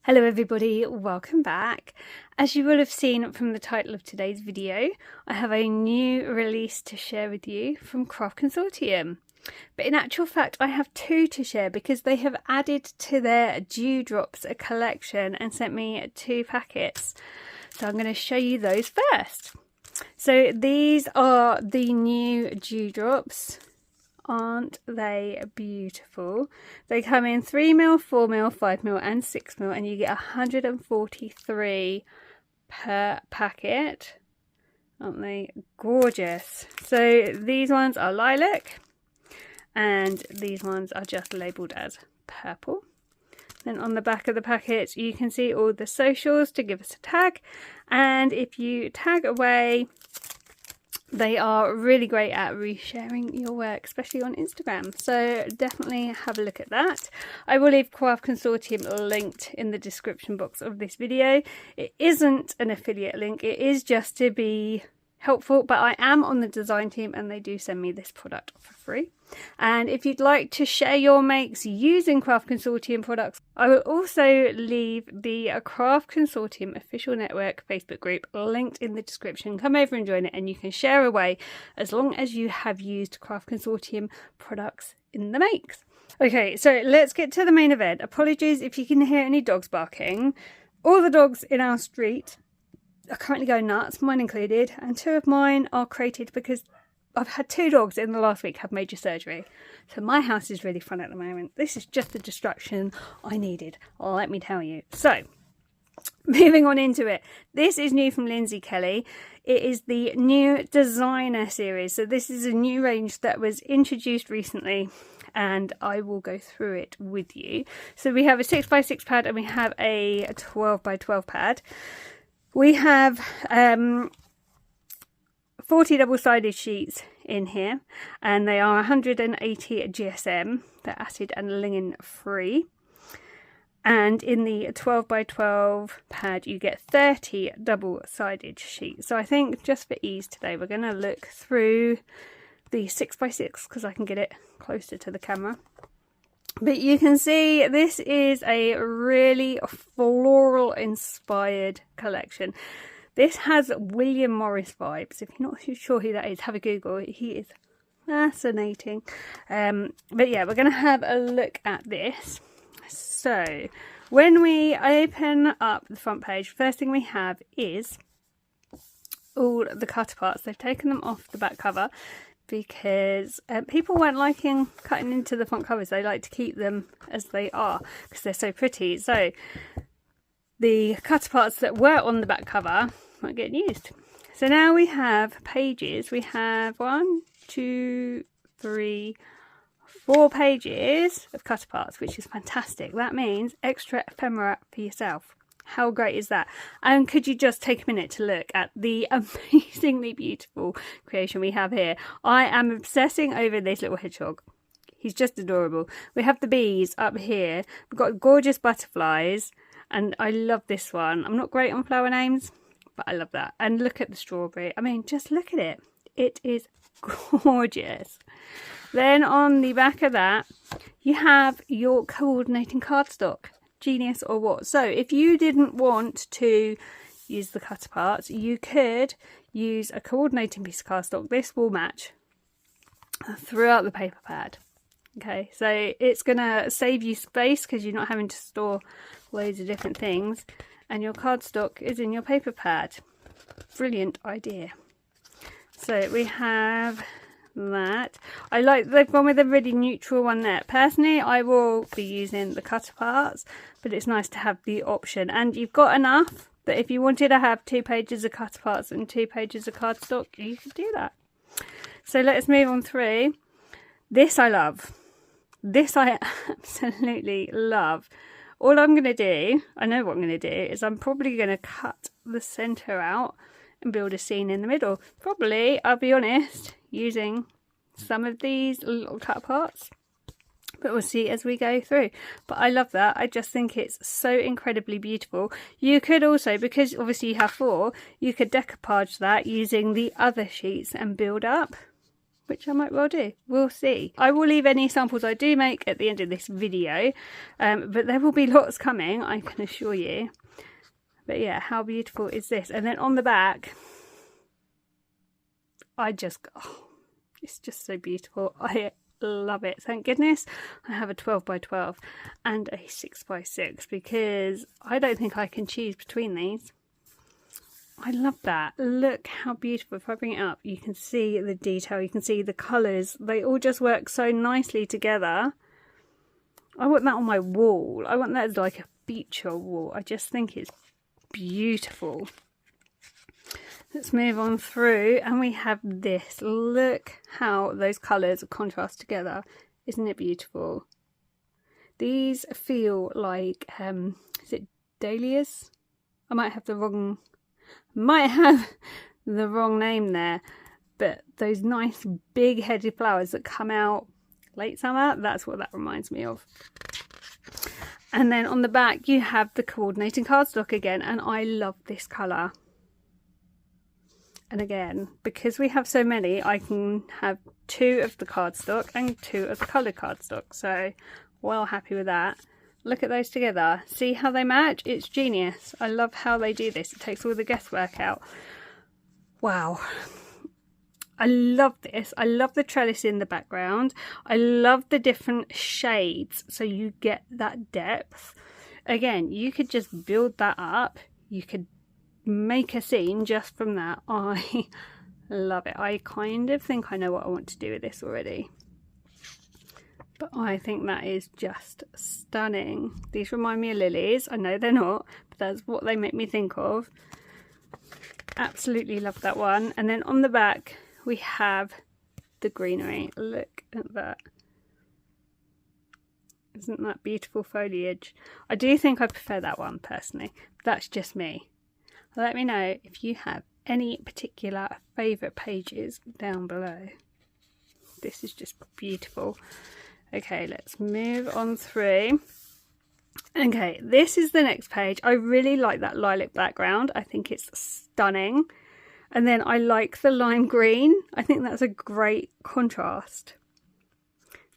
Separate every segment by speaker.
Speaker 1: Hello everybody, welcome back. As you will have seen from the title of today's video, I have a new release to share with you from Craft Consortium. But in actual fact, I have two to share because they have added to their Dewdrops collection and sent me 2 packets. So I'm going to show you those first. So these are the new Dewdrops. Aren't they beautiful? They come in 3mm, 4mm, 5mm and 6mm, and you get 143 per packet. Aren't they gorgeous? So these ones are lilac and these ones are just labelled as purple. Then on the back of the packet you can see all the socials to give us a tag, and if you tag away, they are really great at resharing your work, especially on Instagram. So definitely have a look at that. I will leave Craft Consortium linked in the description box of this video. It isn't an affiliate link, it is just to be helpful, but I am on the design team and they do send me this product for free. And if you'd like to share your makes using Craft Consortium products, I will also leave the Craft Consortium official network Facebook group linked in the description. Come over and join it and you can share away as long as you have used Craft Consortium products in the makes. Okay, so let's get to the main event. Apologies if you can hear any dogs barking. All the dogs in our street are currently going nuts, mine included, and 2 of mine are crated because I've had 2 dogs in the last week have major surgery. So my house is really fun at the moment. This is just the distraction I needed, let me tell you. So, moving on into it. This is new from Lindsey Kelly. It is the new designer series. So this is a new range that was introduced recently, and I will go through it with you. So we have a 6x6 pad and we have a 12x12 pad. We have 40 double-sided sheets in here, and they are 180 GSM. They're acid and lignin free. And in the 12x12 pad, you get 30 double-sided sheets. So I think just for ease today, we're going to look through the 6x6 because I can get it closer to the camera. But you can see this is a really floral inspired collection. This has William Morris vibes. If you're not sure who that is, have a Google. He is fascinating. But yeah, we're going to have a look at this. So when we open up the front page, first thing we have is all the cutter parts. They've taken them off the back cover because people weren't liking cutting into the front covers. They like to keep them as they are because they're so pretty. So the cutter parts that were on the back cover weren't getting used. So now we have pages. We have 1, 2, 3, 4 pages of cutter parts, which is fantastic. That means extra ephemera for yourself. How great is that? And could you just take a minute to look at the amazingly beautiful creation we have here? I am obsessing over this little hedgehog. He's just adorable. We have the bees up here. We've got gorgeous butterflies, and I love this one. I'm not great on flower names, but I love that. And look at the strawberry. I mean, just look at it. It is gorgeous. Then on the back of that, you have your coordinating cardstock. Genius or what? So if you didn't want to use the cutter parts, you could use a coordinating piece of cardstock. This will match throughout the paper pad. Okay, so it's going to save you space because you're not having to store loads of different things, and your cardstock is in your paper pad. Brilliant idea. So we have that. I like they've gone with a really neutral one there. Personally, I will be using the cutter parts, but it's nice to have the option, and you've got enough that if you wanted to have 2 pages of cutter parts and 2 pages of cardstock, you could do that. So let's move on through. This I love. This I absolutely love. All I'm going to do, I know what I'm going to do, is I'm probably going to cut the centre out and build a scene in the middle. Probably, I'll be honest, using some of these little cut parts, but we'll see as we go through. But I love that. I just think it's so incredibly beautiful. You could also, because obviously you have 4, you could decoupage that using the other sheets and build up which I might well do. We'll see. I will leave any samples I do make at the end of this video, but there will be lots coming, I can assure you. But yeah, how beautiful is this? And then on the back, it's just so beautiful. I love it. Thank goodness I have a 12 by 12 and a 6 by 6, because I don't think I can choose between these. I love that. Look how beautiful. If I bring it up, you can see the detail, you can see the colours. They all just work so nicely together. I want that on my wall. I want that as like a feature wall. I just think it's beautiful. Let's move on through, and we have this. Look how those colours contrast together. Isn't it beautiful? These feel like, is it dahlias? I might have the wrong name there, but those nice big headed flowers that come out late summer, that's what that reminds me of. And then on the back you have the coordinating cardstock again, and I love this colour. And again, because we have so many, I can have 2 of the cardstock and 2 of the coloured cardstock, so well happy with that. Look at those together. See how they match? It's genius. I love how they do this. It takes all the guesswork out. Wow. I love this. I love the trellis in the background. I love the different shades, so you get that depth. Again, you could just build that up. You could make a scene just from that. I love it. I kind of think I know what I want to do with this already. But I think that is just stunning. These remind me of lilies. I know they're not, but that's what they make me think of. Absolutely love that one. And then on the back, we have the greenery. Look at that. Isn't that beautiful foliage? I do think I prefer that one personally. That's just me. Let me know if you have any particular favourite pages down below. This is just beautiful. Okay, let's move on through. Okay, this is the next page. I really like that lilac background. I think it's stunning. And then I like the lime green. I think that's a great contrast.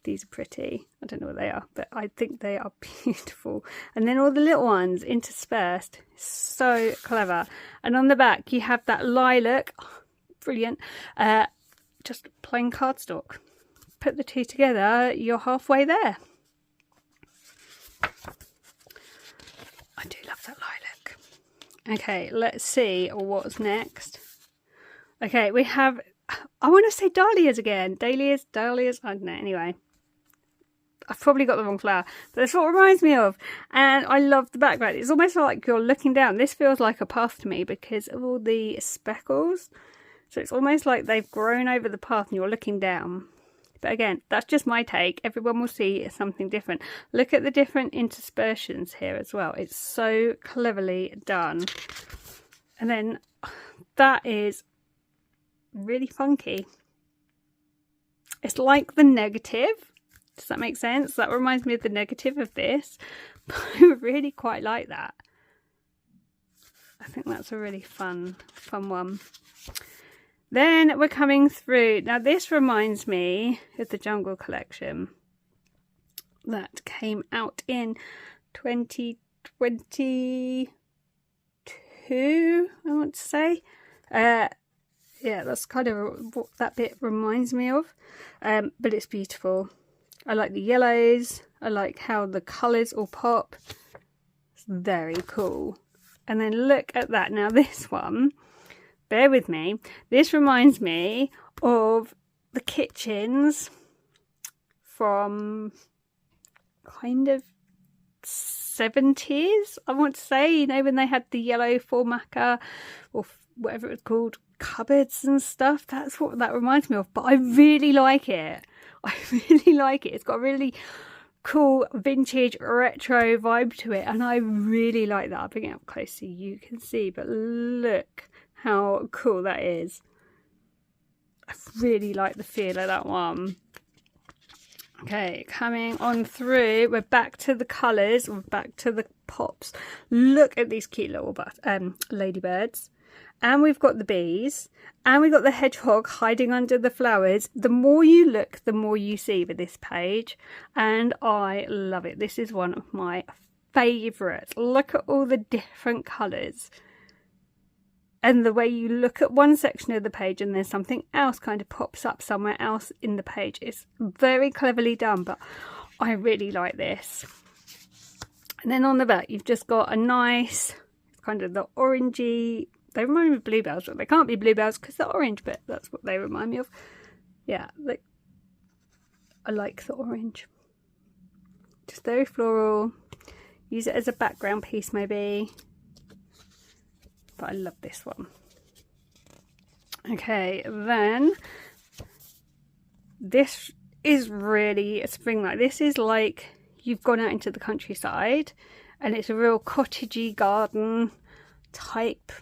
Speaker 1: These are pretty. I don't know what they are, but I think they are beautiful. And then all the little ones interspersed. So clever. And on the back, you have that lilac. Oh, brilliant. Just plain cardstock. Put the 2 together, you're halfway there. I do love that lilac. Okay, let's see what's next. Okay, we have, I want to say dahlias again. Dahlias, I don't know, anyway. I've probably got the wrong flower, but that's what it reminds me of. And I love the background. It's almost like you're looking down. This feels like a path to me because of all the speckles. So it's almost like they've grown over the path and you're looking down. But again, that's just my take. Everyone will see something different. Look at the different interspersions here as well. It's so cleverly done. And then that is really funky. It's like the negative. Does that make sense? That reminds me of the negative of this. But I really quite like that. I think that's a really fun one. Then we're coming through. Now this reminds me of the Jungle collection that came out in 2022, I want to say. Yeah, that's kind of what that bit reminds me of. But it's beautiful. I like the yellows. I like how the colours all pop. It's very cool. And then look at that. Now this one, bear with me, this reminds me of the kitchens from kind of 70s, I want to say, you know, when they had the yellow formica or whatever it was called, cupboards and stuff. That's what that reminds me of. But I really like it. I really like it. It's got a really cool vintage retro vibe to it, and I really like that. I'll bring it up close so you can see, but look how cool that is. I really like the feel of that one. Okay, coming on through, we're back to the colours, we're back to the pops. Look at these cute little ladybirds. and we've got the bees, and we've got the hedgehog hiding under the flowers. The more you look, the more you see with this page, and I love it. This is one of my favourites. Look at all the different colours, and the way you look at one section of the page and then something else kind of pops up somewhere else in the page. It's very cleverly done, but I really like this. And then on the back you've just got a nice kind of the orangey, they remind me of bluebells, but they can't be bluebells because they're orange, but that's what they remind me of. Yeah, I like the orange. Just very floral. Use it as a background piece maybe. But I love this one. Okay, then this is really a spring-like. This is like you've gone out into the countryside and it's a real cottagey garden type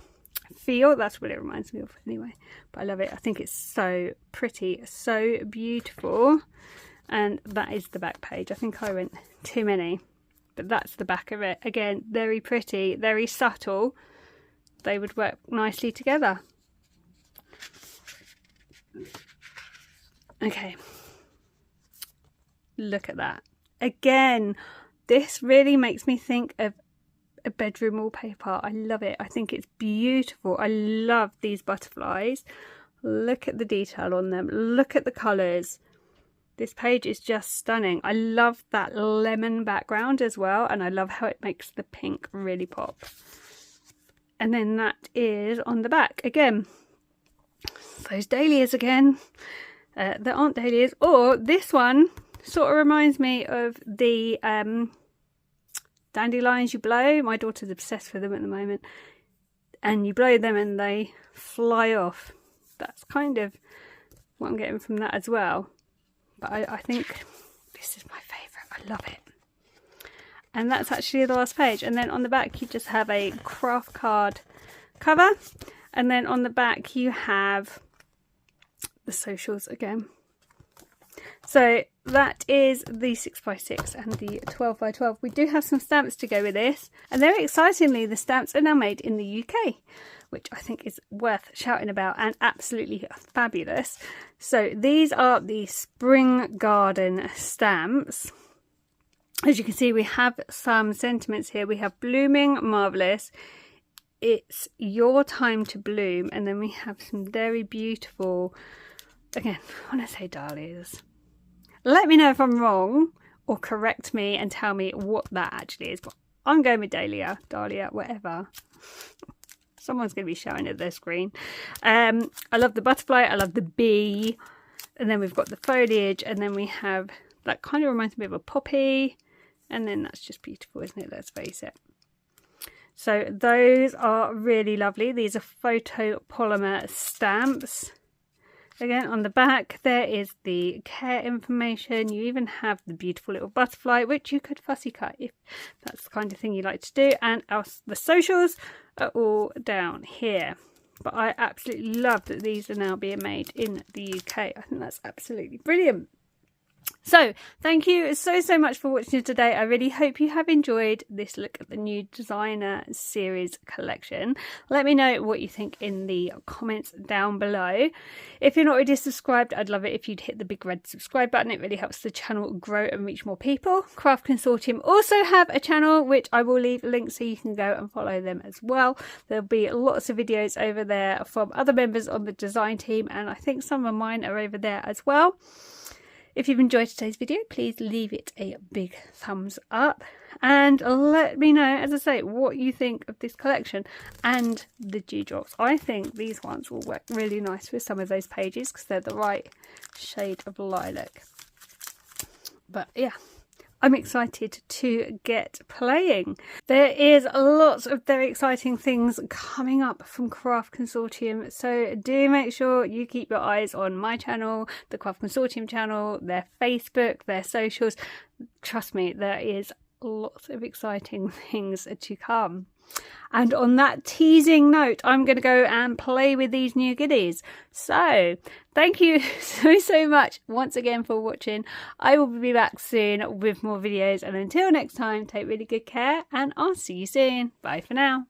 Speaker 1: feel. That's what it reminds me of anyway. But I love it. I think it's so pretty, so beautiful. And that is the back page. I think I went too many, but that's the back of it. Again, very pretty, very subtle. They would work nicely together. Okay, look at that. Again, this really makes me think of a bedroom wallpaper. I love it. I think it's beautiful. I love these butterflies. Look at the detail on them. Look at the colours. This page is just stunning. I love that lemon background as well, and I love how it makes the pink really pop. And then that is on the back again. Those dahlias again. There aren't dahlias. Or this one sort of reminds me of the dandelions you blow. My daughter's obsessed with them at the moment. And you blow them and they fly off. That's kind of what I'm getting from that as well. But I think this is my favourite. I love it. And that's actually the last page. And then on the back you just have a craft card cover. And then on the back you have the socials again. So that is the 6x6 and the 12x12. We do have some stamps to go with this. And very excitingly, the stamps are now made in the UK, which I think is worth shouting about and absolutely fabulous. So these are the Spring Garden stamps. As you can see, we have some sentiments here. We have blooming, marvellous, it's your time to bloom, and then we have some very beautiful, again, I want to say dahlias. Let me know if I'm wrong or correct me and tell me what that actually is. But I'm going with dahlia, whatever. Someone's going to be showing at their screen. I love the butterfly, I love the bee, and then we've got the foliage, and then we have, that kind of reminds me of a poppy. And then that's just beautiful, isn't it? Let's face it. So those are really lovely. These are photopolymer stamps. Again, on the back, there is the care information. You even have the beautiful little butterfly, which you could fussy cut if that's the kind of thing you like to do. And the socials are all down here. But I absolutely love that these are now being made in the UK. I think that's absolutely brilliant. So thank you so much for watching today. I really hope you have enjoyed this look at the new designer series collection. Let me know what you think in the comments down below. If you're not already subscribed, I'd love it if you'd hit the big red subscribe button. It really helps the channel grow and reach more people. Craft Consortium also have a channel, which I will leave links so you can go and follow them as well. There'll be lots of videos over there from other members on the design team, and I think some of mine are over there as well. If you've enjoyed today's video, please leave it a big thumbs up and let me know, as I say, what you think of this collection and the dewdrops. I think these ones will work really nice with some of those pages because they're the right shade of lilac. But yeah, I'm excited to get playing. There is lots of very exciting things coming up from Craft Consortium, so do make sure you keep your eyes on my channel, the Craft Consortium channel, their Facebook, their socials. Trust me, there is lots of exciting things to come. And on that teasing note, I'm going to go and play with these new goodies. So thank you so much once again for watching. I will be back soon with more videos, and until next time, take really good care and I'll see you soon. Bye for now.